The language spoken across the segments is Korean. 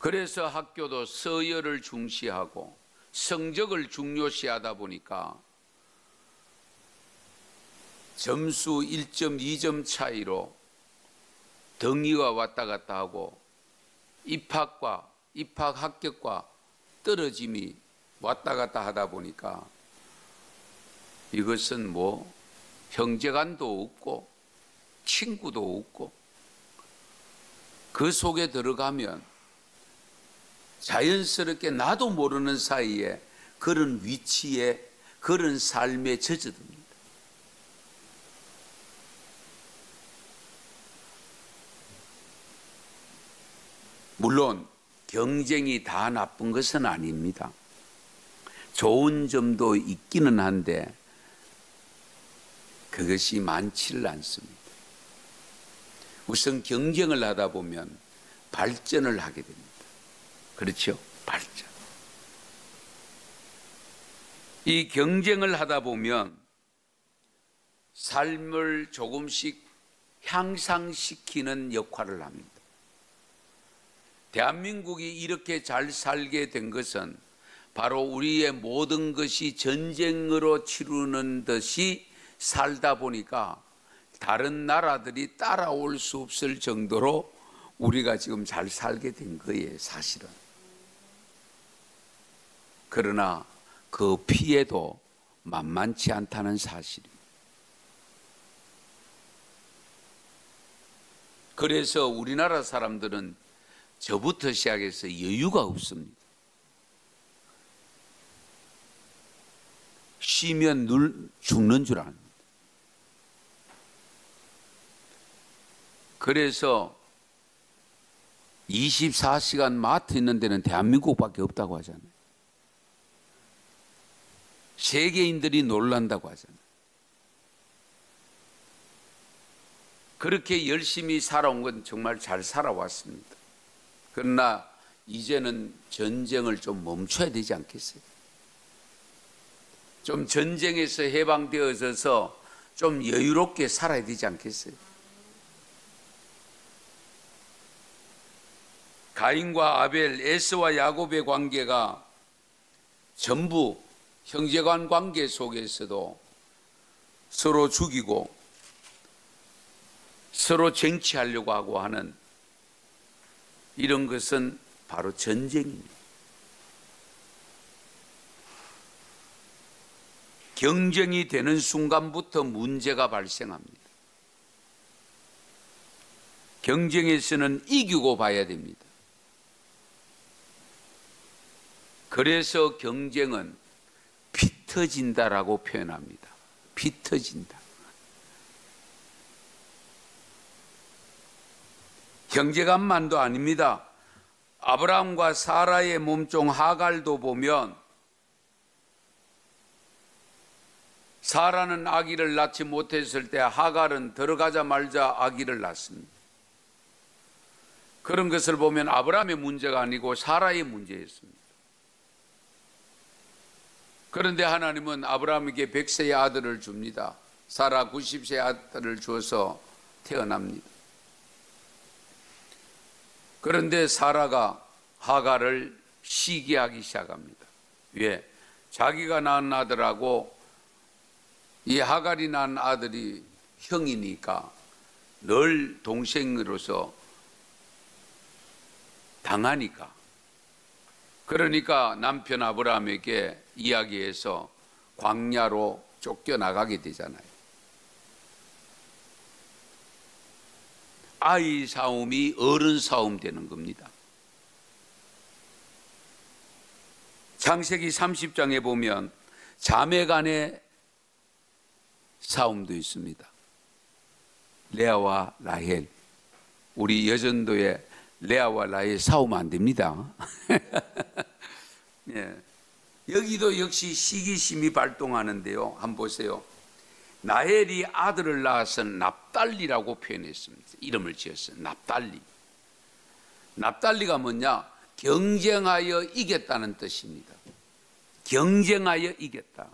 그래서 학교도 서열을 중시하고 성적을 중요시하다 보니까 점수 1점, 2점 차이로 등위가 왔다 갔다 하고 입학 합격과 떨어짐이 왔다 갔다 하다 보니까 이것은 뭐 형제간도 없고 친구도 없고 그 속에 들어가면 자연스럽게 나도 모르는 사이에 그런 위치에 그런 삶에 젖어듭니다. 물론 경쟁이 다 나쁜 것은 아닙니다. 좋은 점도 있기는 한데 그것이 많지를 않습니다. 우선 경쟁을 하다 보면 발전을 하게 됩니다. 그렇죠? 발전. 이 경쟁을 하다 보면 삶을 조금씩 향상시키는 역할을 합니다. 대한민국이 이렇게 잘 살게 된 것은 바로 우리의 모든 것이 전쟁으로 치르는 듯이 살다 보니까 다른 나라들이 따라올 수 없을 정도로 우리가 지금 잘 살게 된 거예요, 사실은. 그러나 그 피해도 만만치 않다는 사실입니다. 그래서 우리나라 사람들은 저부터 시작해서 여유가 없습니다. 쉬면 죽는 줄 압니다. 그래서 24시간 마트 있는 데는 대한민국밖에 없다고 하잖아요. 세계인들이 놀란다고 하잖아요. 그렇게 열심히 살아온 건 정말 잘 살아왔습니다. 그러나 이제는 전쟁을 좀 멈춰야 되지 않겠어요? 좀 전쟁에서 해방되어져서 좀 여유롭게 살아야 되지 않겠어요? 가인과 아벨, 에서와 야곱의 관계가 전부 형제간 관계 속에서도 서로 죽이고 서로 쟁취하려고 하고 하는 이런 것은 바로 전쟁입니다. 경쟁이 되는 순간부터 문제가 발생합니다. 경쟁에서는 이기고 봐야 됩니다. 그래서 경쟁은 피 터진다라고 표현합니다. 피 터진다. 형제간만도 아닙니다. 아브라함과 사라의 몸종 하갈도 보면 사라는 아기를 낳지 못했을 때 하갈은 들어가자마자 아기를 낳습니다. 그런 것을 보면 아브라함의 문제가 아니고 사라의 문제였습니다. 그런데 하나님은 아브라함에게 100세의 아들을 줍니다. 사라 90세의 아들을 주어서 태어납니다. 그런데 사라가 하갈을 시기하기 시작합니다. 왜? 자기가 낳은 아들하고 이 하갈이 낳은 아들이 형이니까 늘 동생으로서 당하니까. 그러니까 남편 아브라함에게 이야기해서 광야로 쫓겨나가게 되잖아요. 아이 싸움이 어른 싸움 되는 겁니다. 창세기 30장에 보면 자매 간의 싸움도 있습니다. 레아와 라헬. 우리 여전도에 레아와 라헬 싸우면 안 됩니다. 예. 여기도 역시 시기심이 발동하는데요. 한번 보세요. 라헬이 아들을 낳아서 납달리라고 표현했습니다. 이름을 지었어요. 납달리. 납달리가 뭐냐? 경쟁하여 이겼다는 뜻입니다. 경쟁하여 이겼다.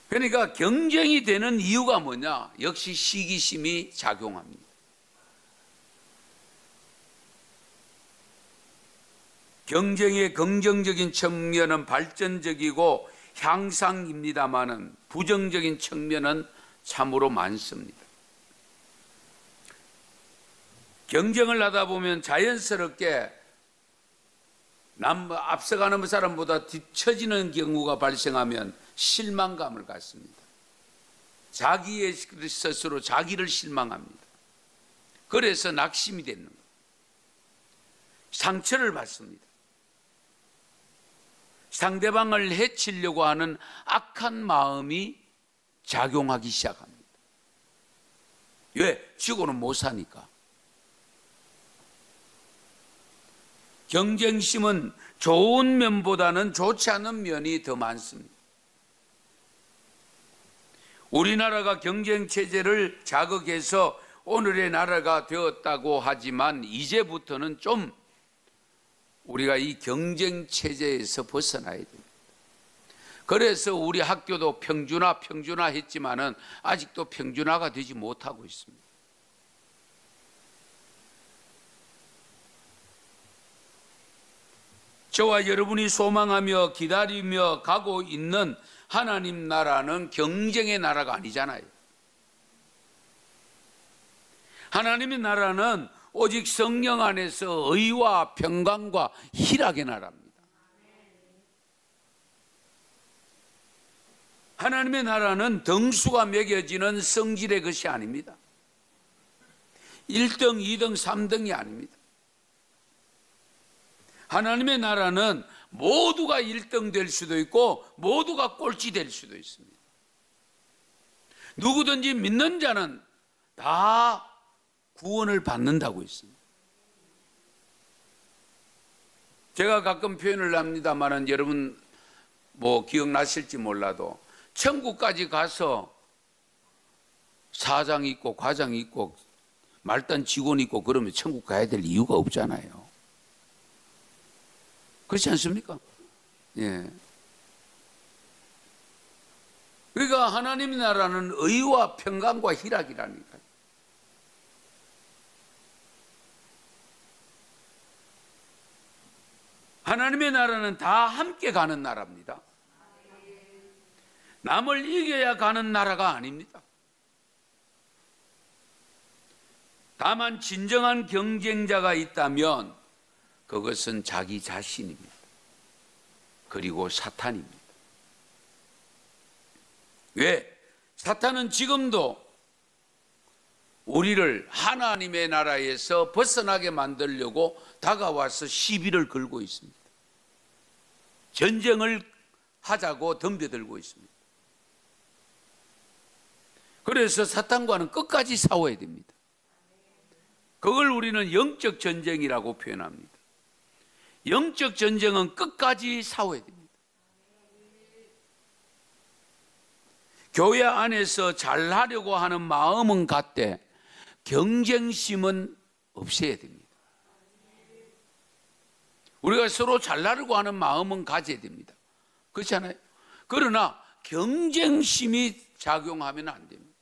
그러니까 경쟁이 되는 이유가 뭐냐? 역시 시기심이 작용합니다. 경쟁의 긍정적인 측면은 발전적이고 향상입니다마는 부정적인 측면은 참으로 많습니다. 경쟁을 하다 보면 자연스럽게 앞서가는 사람보다 뒤처지는 경우가 발생하면 실망감을 갖습니다. 자기의 스스로 자기를 실망합니다. 그래서 낙심이 되는 거예요. 상처를 받습니다. 상대방을 해치려고 하는 악한 마음이 작용하기 시작합니다. 왜? 지고는 못 사니까. 경쟁심은 좋은 면보다는 좋지 않은 면이 더 많습니다. 우리나라가 경쟁체제를 자극해서 오늘의 나라가 되었다고 하지만 이제부터는 좀 우리가 이 경쟁체제에서 벗어나야 됩니다. 그래서 우리 학교도 평준화 했지만은 아직도 평준화가 되지 못하고 있습니다. 저와 여러분이 소망하며 기다리며 가고 있는 하나님 나라는 경쟁의 나라가 아니잖아요. 하나님의 나라는 오직 성령 안에서 의와 평강과 희락의 나라입니다. 하나님의 나라는 등수가 매겨지는 성질의 것이 아닙니다. 1등, 2등, 3등이 아닙니다. 하나님의 나라는 모두가 1등 될 수도 있고 모두가 꼴찌 될 수도 있습니다. 누구든지 믿는 자는 다 구원을 받는다고 했습니다. 제가 가끔 표현을 합니다만 여러분 뭐 기억나실지 몰라도 천국까지 가서 사장 있고 과장 있고 말단 직원 있고 그러면 천국 가야 될 이유가 없잖아요. 그렇지 않습니까? 예. 그러니까 하나님의 나라는 의와 평강과 희락이라니까요. 하나님의 나라는 다 함께 가는 나라입니다. 남을 이겨야 가는 나라가 아닙니다. 다만 진정한 경쟁자가 있다면 그것은 자기 자신입니다. 그리고 사탄입니다. 왜? 사탄은 지금도 우리를 하나님의 나라에서 벗어나게 만들려고 다가와서 시비를 걸고 있습니다. 전쟁을 하자고 덤벼들고 있습니다. 그래서 사탄과는 끝까지 싸워야 됩니다. 그걸 우리는 영적 전쟁이라고 표현합니다. 영적 전쟁은 끝까지 싸워야 됩니다. 교회 안에서 잘하려고 하는 마음은 갖되 경쟁심은 없애야 됩니다. 우리가 서로 잘나려고 하는 마음은 가져야 됩니다. 그렇지 않아요? 그러나 경쟁심이 작용하면 안 됩니다.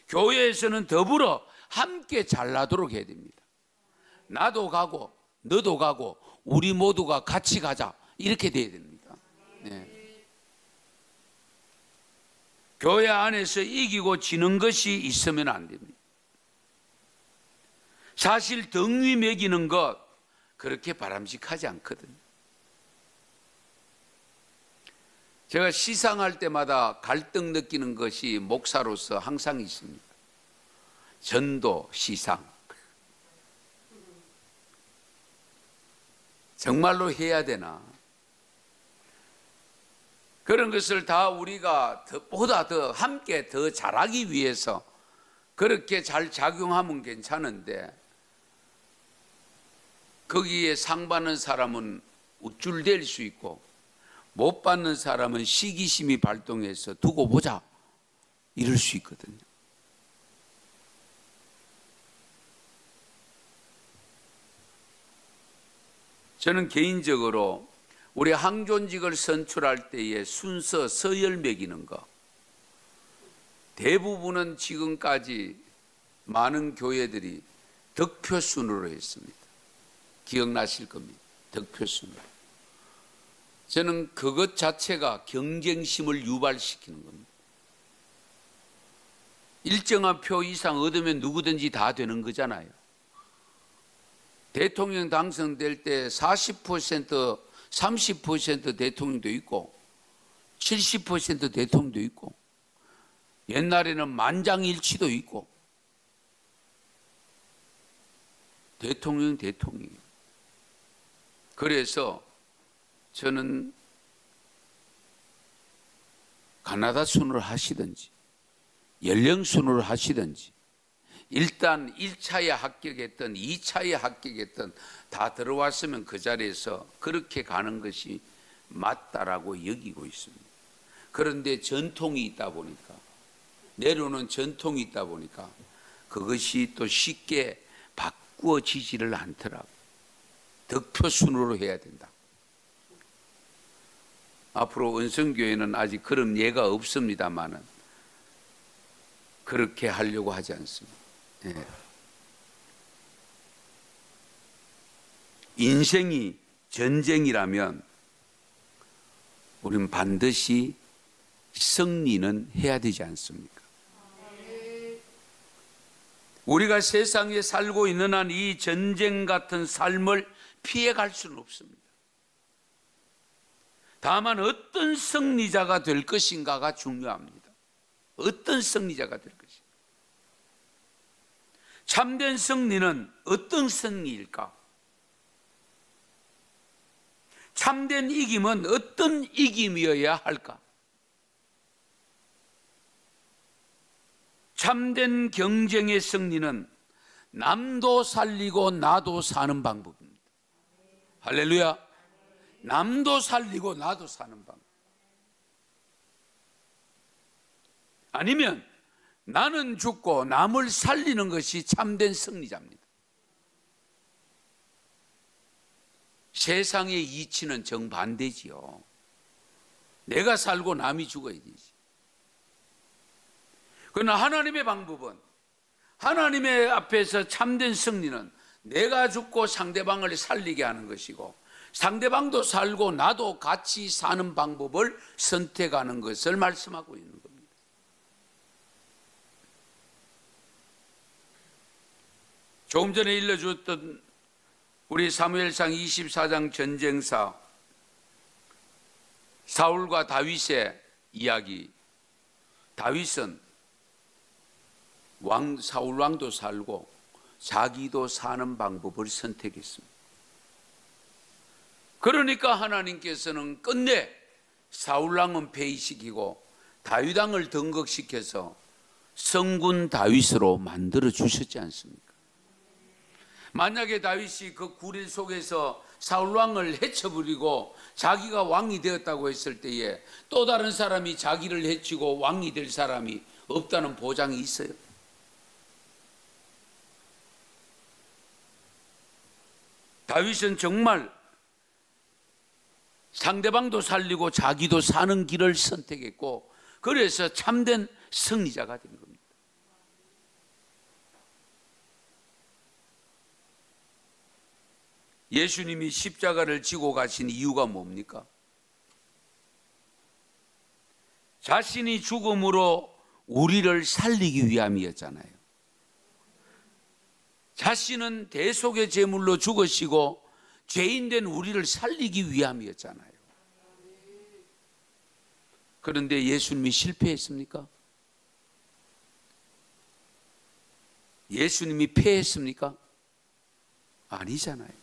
교회에서는 더불어 함께 잘나도록 해야 됩니다. 나도 가고 너도 가고 우리 모두가 같이 가자 이렇게 돼야 됩니다. 네. 교회 안에서 이기고 지는 것이 있으면 안 됩니다. 사실 등위 매기는 것 그렇게 바람직하지 않거든요. 제가 시상할 때마다 갈등 느끼는 것이 목사로서 항상 있습니다. 전도, 시상. 정말로 해야 되나? 그런 것을 다 우리가 보다 더 함께 더 잘하기 위해서 그렇게 잘 작용하면 괜찮은데 거기에 상 받는 사람은 우쭐댈 수 있고 못 받는 사람은 시기심이 발동해서 두고 보자 이럴 수 있거든요. 저는 개인적으로 우리 항존직을 선출할 때의 순서 서열 매기는 거 대부분은 지금까지 많은 교회들이 덕표순으로 했습니다. 기억나실 겁니다. 덕표순으로. 저는 그것 자체가 경쟁심을 유발시키는 겁니다. 일정한 표 이상 얻으면 누구든지 다 되는 거잖아요. 대통령 당선될 때 40%, 30% 대통령도 있고 70% 대통령도 있고 옛날에는 만장일치도 있고 대통령이에요. 그래서 저는 가나다 순으로 하시든지 연령 순으로 하시든지 일단 1차에 합격했던 2차에 합격했던 다 들어왔으면 그 자리에서 그렇게 가는 것이 맞다라고 여기고 있습니다. 그런데 전통이 있다 보니까 내려오는 전통이 있다 보니까 그것이 또 쉽게 바꾸어지지를 않더라고요. 덕표순으로 해야 된다. 앞으로 은성교회는 아직 그런 예가 없습니다만은 그렇게 하려고 하지 않습니다. 예. 인생이 전쟁이라면 우리는 반드시 승리는 해야 되지 않습니까? 우리가 세상에 살고 있는 한 이 전쟁 같은 삶을 피해갈 수는 없습니다. 다만 어떤 승리자가 될 것인가가 중요합니다. 어떤 승리자가 될 것인가. 참된 승리는 어떤 승리일까? 참된 이김은 어떤 이김이어야 할까? 참된 경쟁의 승리는 남도 살리고 나도 사는 방법입니다. 할렐루야. 남도 살리고 나도 사는 방법. 아니면 나는 죽고 남을 살리는 것이 참된 승리자입니다. 세상의 이치는 정반대지요. 내가 살고 남이 죽어야 되지. 그러나 하나님의 방법은, 하나님의 앞에서 참된 승리는 내가 죽고 상대방을 살리게 하는 것이고 상대방도 살고 나도 같이 사는 방법을 선택하는 것을 말씀하고 있는 겁니다. 조금 전에 일러주었던 우리 사무엘상 24장 전쟁사 사울과 다윗의 이야기. 다윗은 사울 왕도 살고 자기도 사는 방법을 선택했습니다. 그러니까 하나님께서는 끝내 사울 왕은 폐위시키고 다윗 왕을 등극시켜서 성군 다윗으로 만들어 주셨지 않습니까? 만약에 다윗이 그 구릴 속에서 사울 왕을 해쳐버리고 자기가 왕이 되었다고 했을 때에 또 다른 사람이 자기를 해치고 왕이 될 사람이 없다는 보장이 있어요? 다윗은 정말 상대방도 살리고 자기도 사는 길을 선택했고 그래서 참된 승리자가 된 겁니다. 예수님이 십자가를 지고 가신 이유가 뭡니까? 자신이 죽음으로 우리를 살리기 위함이었잖아요. 자신은 대속의 제물로 죽으시고 죄인된 우리를 살리기 위함이었잖아요. 그런데 예수님이 실패했습니까? 예수님이 패했습니까? 아니잖아요.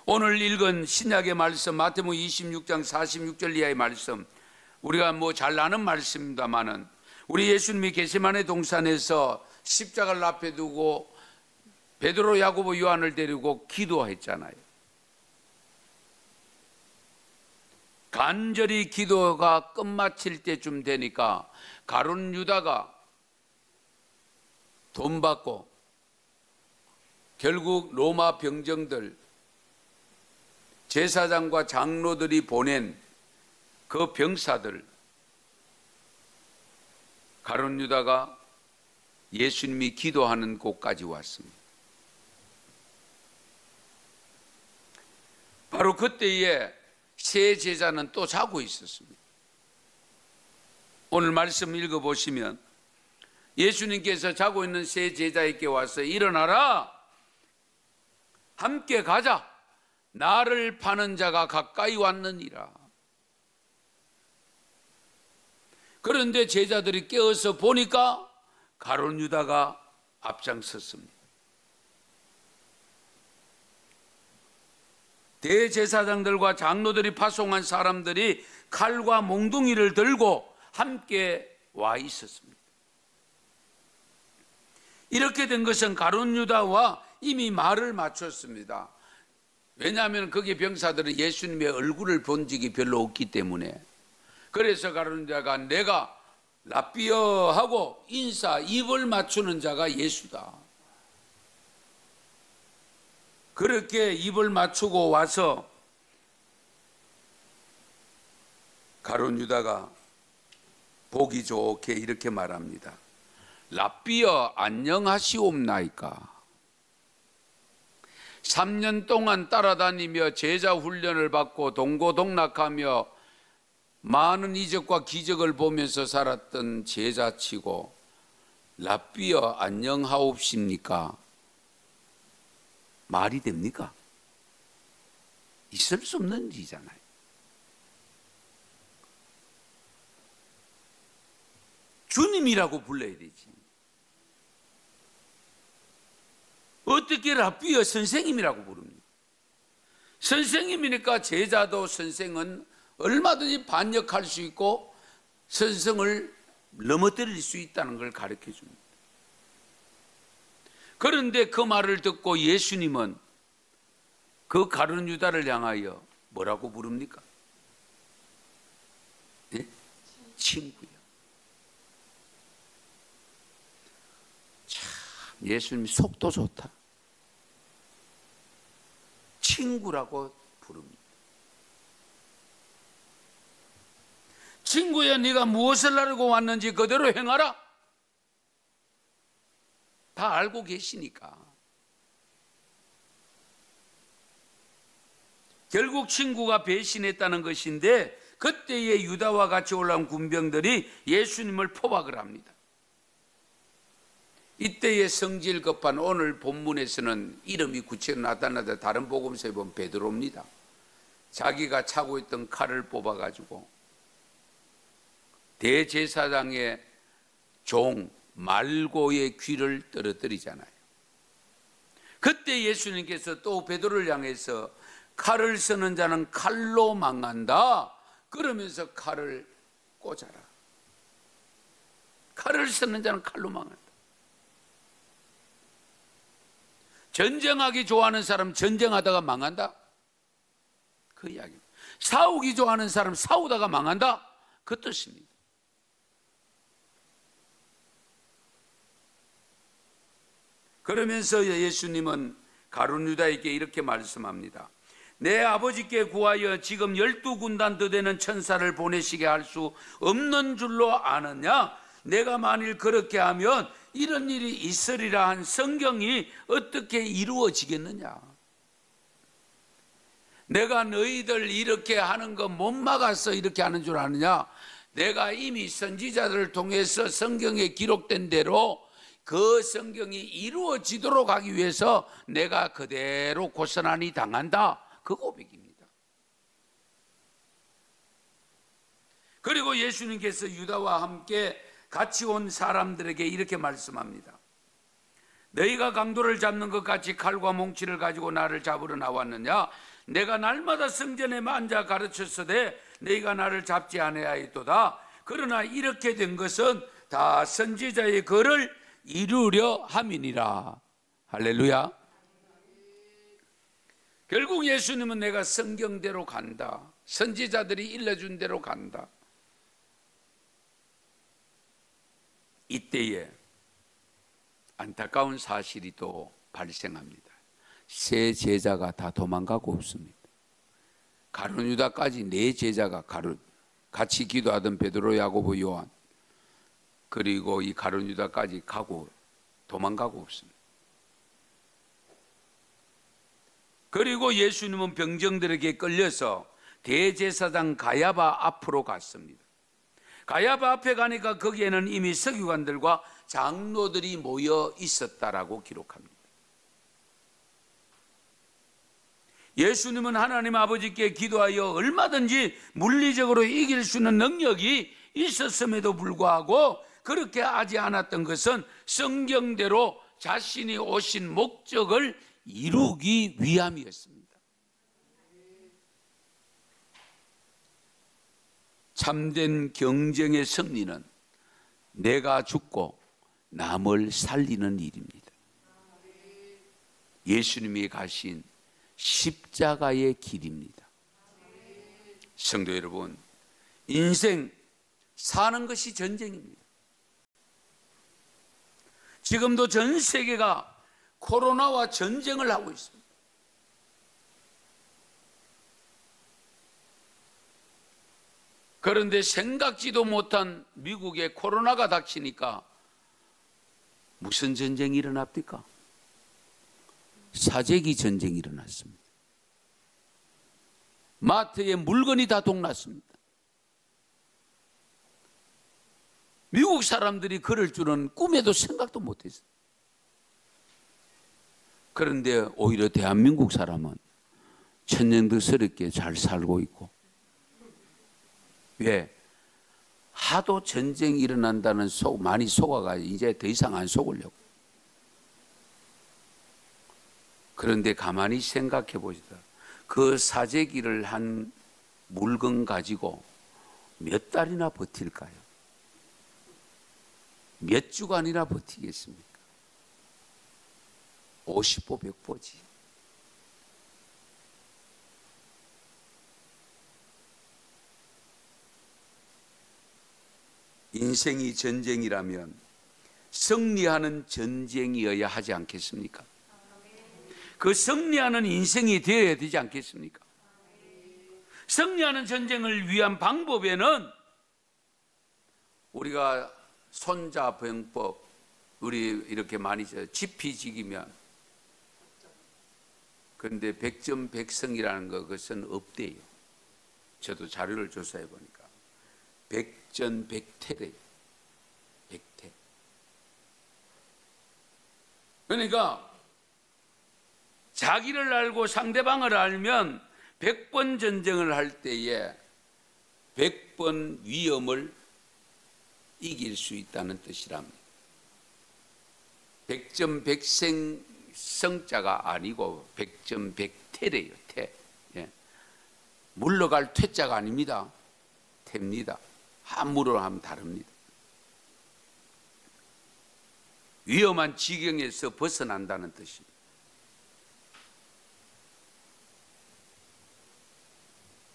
오늘 읽은 신약의 말씀 마태복음 26장 46절 이하의 말씀, 우리가 뭐 잘 아는 말씀입니다마는 우리 예수님이 겟세마네 동산에서 십자가를 앞에 두고 베드로, 야고보, 요한을 데리고 기도했잖아요. 간절히 기도가 끝마칠 때쯤 되니까 가룟 유다가 돈 받고 결국 로마 병정들, 제사장과 장로들이 보낸 그 병사들, 가룟 유다가 예수님이 기도하는 곳까지 왔습니다. 바로 그때에 세 제자는 또 자고 있었습니다. 오늘 말씀 읽어보시면 예수님께서 자고 있는 세 제자에게 와서 일어나라, 함께 가자, 나를 파는 자가 가까이 왔느니라. 그런데 제자들이 깨어서 보니까 가룟 유다가 앞장섰습니다. 대제사장들과 장로들이 파송한 사람들이 칼과 몽둥이를 들고 함께 와 있었습니다. 이렇게 된 것은 가룟 유다와 이미 말을 맞췄습니다. 왜냐하면 거기 병사들은 예수님의 얼굴을 본 적이 별로 없기 때문에. 그래서 가룟 유다가 내가 라삐어 하고 인사 입을 맞추는 자가 예수다. 그렇게 입을 맞추고 와서 가룟 유다가 보기 좋게 이렇게 말합니다. 라삐어 안녕하시옵나이까. 3년 동안 따라다니며 제자 훈련을 받고 동고동락하며 많은 이적과 기적을 보면서 살았던 제자치고 라삐어 안녕하옵십니까? 말이 됩니까? 있을 수 없는 일이잖아요. 주님이라고 불러야 되지. 어떻게 라삐어 선생님이라고 부릅니까? 선생님이니까 제자도 선생은 얼마든지 반역할 수 있고 선생을 넘어뜨릴 수 있다는 걸 가르쳐 줍니다. 그런데 그 말을 듣고 예수님은 그 가룟 유다를 향하여 뭐라고 부릅니까? 예? 친구야. 참, 예수님 속도 좋다. 친구라고 부릅니다. 친구야, 네가 무엇을 하려고 왔는지 그대로 행하라. 다 알고 계시니까. 결국 친구가 배신했다는 것인데 그때의 유다와 같이 올라온 군병들이 예수님을 포박을 합니다. 이때의 성질 급한 오늘 본문에서는 이름이 구체로 나타나다 다른 복음서에 보면 베드로입니다. 자기가 차고 있던 칼을 뽑아가지고 대제사장의 종 말고의 귀를 떨어뜨리잖아요. 그때 예수님께서 또 베드로를 향해서 칼을 쓰는 자는 칼로 망한다 그러면서 칼을 꽂아라. 칼을 쓰는 자는 칼로 망한다. 전쟁하기 좋아하는 사람 전쟁하다가 망한다 그 이야기입니다. 싸우기 좋아하는 사람 싸우다가 망한다 그 뜻입니다. 그러면서 예수님은 가룟 유다에게 이렇게 말씀합니다. 내 아버지께 구하여 지금 12군단 더 되는 천사를 보내시게 할 수 없는 줄로 아느냐? 내가 만일 그렇게 하면 이런 일이 있으리라 한 성경이 어떻게 이루어지겠느냐? 내가 너희들 이렇게 하는 거 못 막아서 이렇게 하는 줄 아느냐? 내가 이미 선지자들을 통해서 성경에 기록된 대로 그 성경이 이루어지도록 하기 위해서 내가 그대로 고스란히 당한다. 그 고백입니다. 그리고 예수님께서 유다와 함께 같이 온 사람들에게 이렇게 말씀합니다. 너희가 강도를 잡는 것 같이 칼과 몽치를 가지고 나를 잡으러 나왔느냐? 내가 날마다 성전에 앉아 가르쳤으되 너희가 나를 잡지 아니하였도다. 그러나 이렇게 된 것은 다 선지자의 글을 이루려 함이니라. 할렐루야. 결국 예수님은 내가 성경대로 간다. 선지자들이 일러준 대로 간다. 이때에 안타까운 사실이 또 발생합니다. 세 제자가 다 도망가고 없습니다. 가룟 유다까지 네 제자가 같이 기도하던 베드로, 야고보, 요한 그리고 이 가룟 유다까지 가고 도망가고 없습니다. 그리고 예수님은 병정들에게 끌려서 대제사장 가야바 앞으로 갔습니다. 가야바 앞에 가니까 거기에는 이미 서기관들과 장로들이 모여 있었다라고 기록합니다. 예수님은 하나님 아버지께 기도하여 얼마든지 물리적으로 이길 수 있는 능력이 있었음에도 불구하고 그렇게 하지 않았던 것은 성경대로 자신이 오신 목적을 이루기 위함이었습니다. 참된 경쟁의 승리는 내가 죽고 남을 살리는 일입니다. 예수님이 가신 십자가의 길입니다. 성도 여러분, 인생 사는 것이 전쟁입니다. 지금도 전 세계가 코로나와 전쟁을 하고 있습니다. 그런데 생각지도 못한 미국에 코로나가 닥치니까 무슨 전쟁이 일어납니까? 사재기 전쟁이 일어났습니다. 마트에 물건이 다 동났습니다. 미국 사람들이 그럴 줄은 꿈에도 생각도 못했어요. 그런데 오히려 대한민국 사람은 천년덕스럽게 잘 살고 있고, 왜? 하도 전쟁이 일어난다는 많이 속아가지고 이제 더 이상 안 속으려고. 그런데 가만히 생각해 보시다. 그 사재기를 한 물건 가지고 몇 달이나 버틸까요? 몇 주간이나 버티겠습니까? 50보 100보지. 인생이 전쟁이라면 승리하는 전쟁이어야 하지 않겠습니까? 그 승리하는 인생이 되어야 되지 않겠습니까? 승리하는 전쟁을 위한 방법에는 우리가 손자병법, 우리 이렇게 많이 지피지기면, 그런데 백전백승이라는 것은 없대요. 저도 자료를 조사해 보니까 백전백태래요. 백태. 그러니까 자기를 알고 상대방을 알면 100번 전쟁을 할 때에 100번 위험을 이길 수 있다는 뜻이랍니다. 백전백생 성자가 아니고 백전백태래요. 태. 예. 물러갈 퇴자가 아닙니다. 태입니다. 함부로 하면 다릅니다. 위험한 지경에서 벗어난다는 뜻입니다.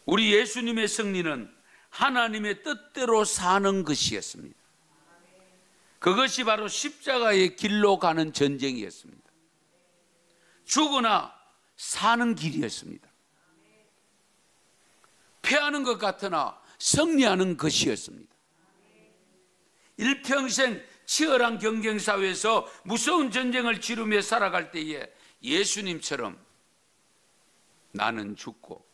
우리 예수님의 승리는 하나님의 뜻대로 사는 것이었습니다. 그것이 바로 십자가의 길로 가는 전쟁이었습니다. 죽으나 사는 길이었습니다. 패하는 것 같으나 승리하는 것이었습니다. 일평생 치열한 경쟁사회에서 무서운 전쟁을 치르며 살아갈 때에 예수님처럼 나는 죽고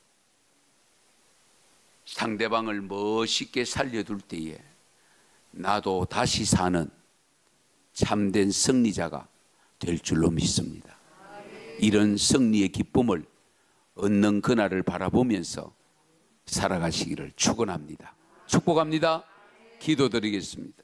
상대방을 멋있게 살려둘 때에 나도 다시 사는 참된 승리자가 될 줄로 믿습니다. 이런 승리의 기쁨을 얻는 그날을 바라보면서 살아가시기를 축원합니다. 축복합니다. 기도드리겠습니다.